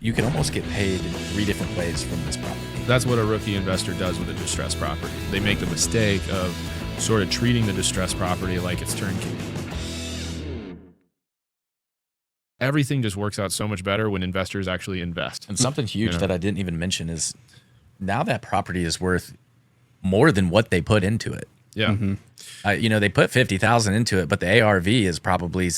You can almost get paid in 3 different ways from this property. That's what a rookie investor does with a distressed property. They make the mistake of sort of treating the distressed property like it's turnkey. Everything just works out so much better when investors actually invest. And something huge that I didn't even mention is now that property is worth more than what they put into it. Yeah. They put 50,000 into it, but the ARV is probably,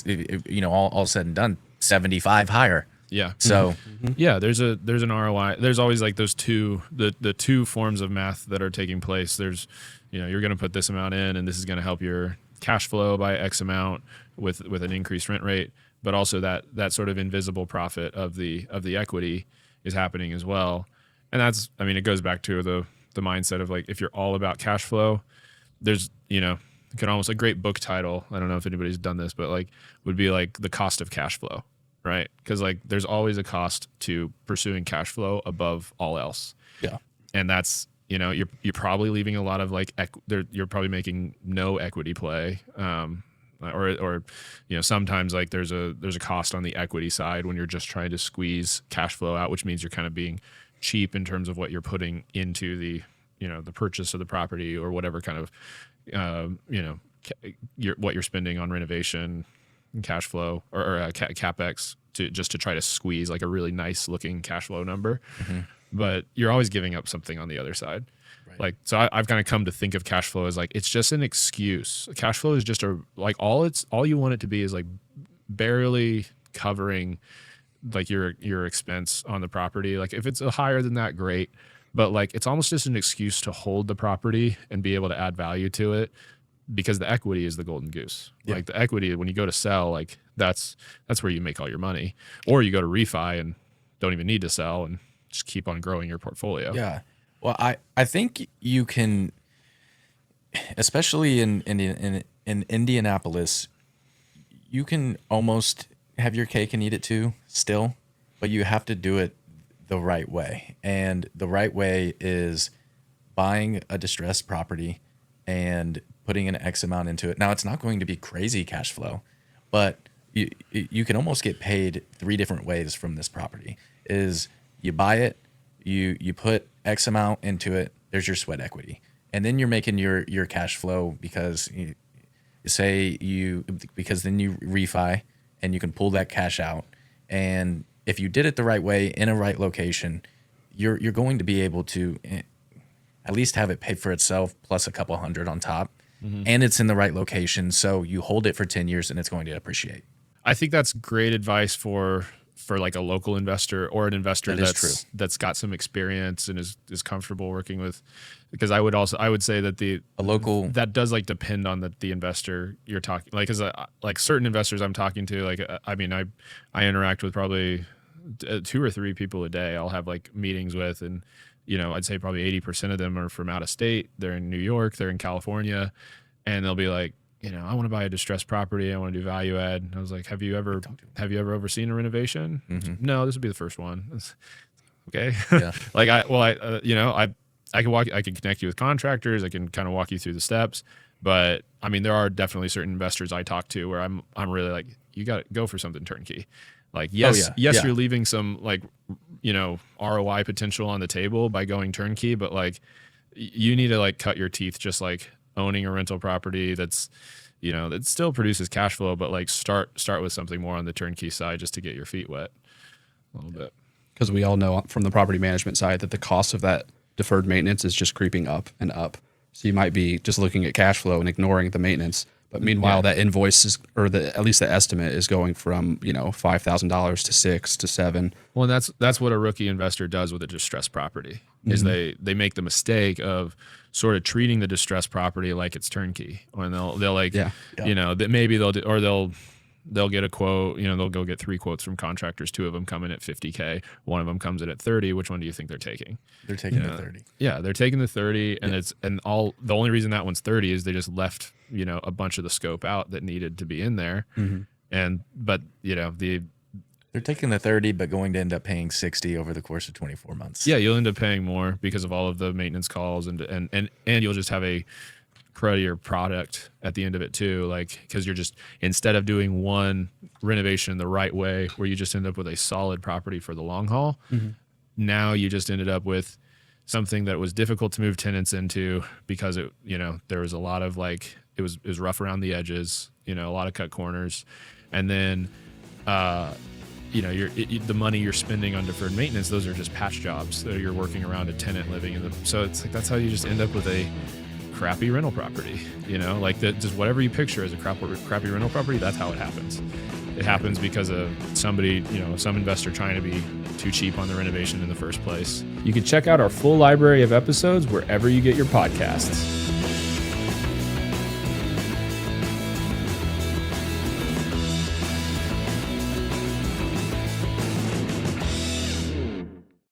all said and done, 75 higher. Yeah. So yeah, there's an ROI. There's always like those the two forms of math that are taking place. There's, you're going to put this amount in, and this is going to help your cash flow by X amount with an increased rent rate. But also that sort of invisible profit of the equity is happening as well. And that's, it goes back to the mindset of like, if you're all about cash flow, there's, can almost a great book title. I don't know if anybody's done this, but like would be like The Cost of Cash Flow. Right. Because like there's always a cost to pursuing cash flow above all else. Yeah. And that's, you're probably leaving a lot of like, you're probably making no equity play. Or sometimes like there's a cost on the equity side when you're just trying to squeeze cash flow out, which means you're kind of being cheap in terms of what you're putting into the, the purchase of the property or whatever kind of, what you're spending on renovation, cash flow or capex to try to squeeze like a really nice looking cash flow number. But you're always giving up something on the other side. Right. Like, so I've kind of come to think of cash flow as like, it's just an excuse. Cash flow is just all you want it to be is like barely covering like your expense on the property. Like if it's higher than that, great. But like, it's almost just an excuse to hold the property and be able to add value to it. Because the equity is the golden goose. Yeah. Like the equity, when you go to sell, like that's where you make all your money. Or you go to refi and don't even need to sell and just keep on growing your portfolio. Yeah. Well, I think you can, especially in Indianapolis, you can almost have your cake and eat it too still, but you have to do it the right way. And the right way is buying a distressed property and putting an X amount into it. Now, it's not going to be crazy cash flow, but you can almost get paid 3 different ways from this property. Is you buy it, you put X amount into it, there's your sweat equity. And then you're making your cash flow because then you refi and you can pull that cash out. And if you did it the right way in a right location, you're going to be able to at least have it pay for itself plus a couple hundred on top. And it's in the right location, so you hold it for 10 years and it's going to appreciate. I think that's great advice for like a local investor or an investor that's got some experience and is comfortable working with. Because I would say that a local that does like depend on the investor you're talking like because like certain investors I'm talking to like I interact with probably 2 or 3 people a day. I'll have like meetings with and. I'd say probably 80% of them are from out of state. They're in New York, they're in California, and they'll be like, I want to buy a distressed property. I want to do value add. And I was like, have you ever overseen a renovation? No, this would be the first one. Okay. Yeah. I can connect you with contractors. I can kind of walk you through the steps. But there are definitely certain investors I talk to where I'm really like, you got to go for something turnkey. Like, yes, you're leaving some like, ROI potential on the table by going turnkey, but like you need to like cut your teeth just like owning a rental property that's, that still produces cash flow, but like start with something more on the turnkey side just to get your feet wet a little bit. Because we all know from the property management side that the cost of that deferred maintenance is just creeping up and up. So you might be just looking at cash flow and ignoring the maintenance. But meanwhile, that invoice is, or at least the estimate is going from $5,000 to $6,000 to $7,000. Well, and that's what a rookie investor does with a distressed property. Is they make the mistake of sort of treating the distressed property like it's turnkey, and they'll like that maybe they'll get a quote. They'll go get 3 quotes from contractors. 2 of them come in at $50K. One of them comes in at $30,000. Which one do you think they're taking? They're taking the $30,000. Yeah, they're taking the $30,000, and the only reason that one's $30,000 is they just left a bunch of the scope out that needed to be in there. But they're taking the $30,000, but going to end up paying $60,000 over the course of 24 months. Yeah, you'll end up paying more because of all of the maintenance calls, and you'll just have a prettier product at the end of it too. Like, because you're just, instead of doing one renovation the right way where you just end up with a solid property for the long haul, now you just ended up with something that was difficult to move tenants into because it, you know, there was a lot of like, it was rough around the edges, you know, a lot of cut corners. And then, you know, the money you're spending on deferred maintenance, those are just patch jobs that you're working around a tenant living in them. So it's like, that's how you just end up with a crappy rental property, you know, like that, just whatever you picture as a crappy rental property, that's how it happens. It happens because of somebody, you know, some investor trying to be too cheap on the renovation in the first place. You can check out our full library of episodes wherever you get your podcasts.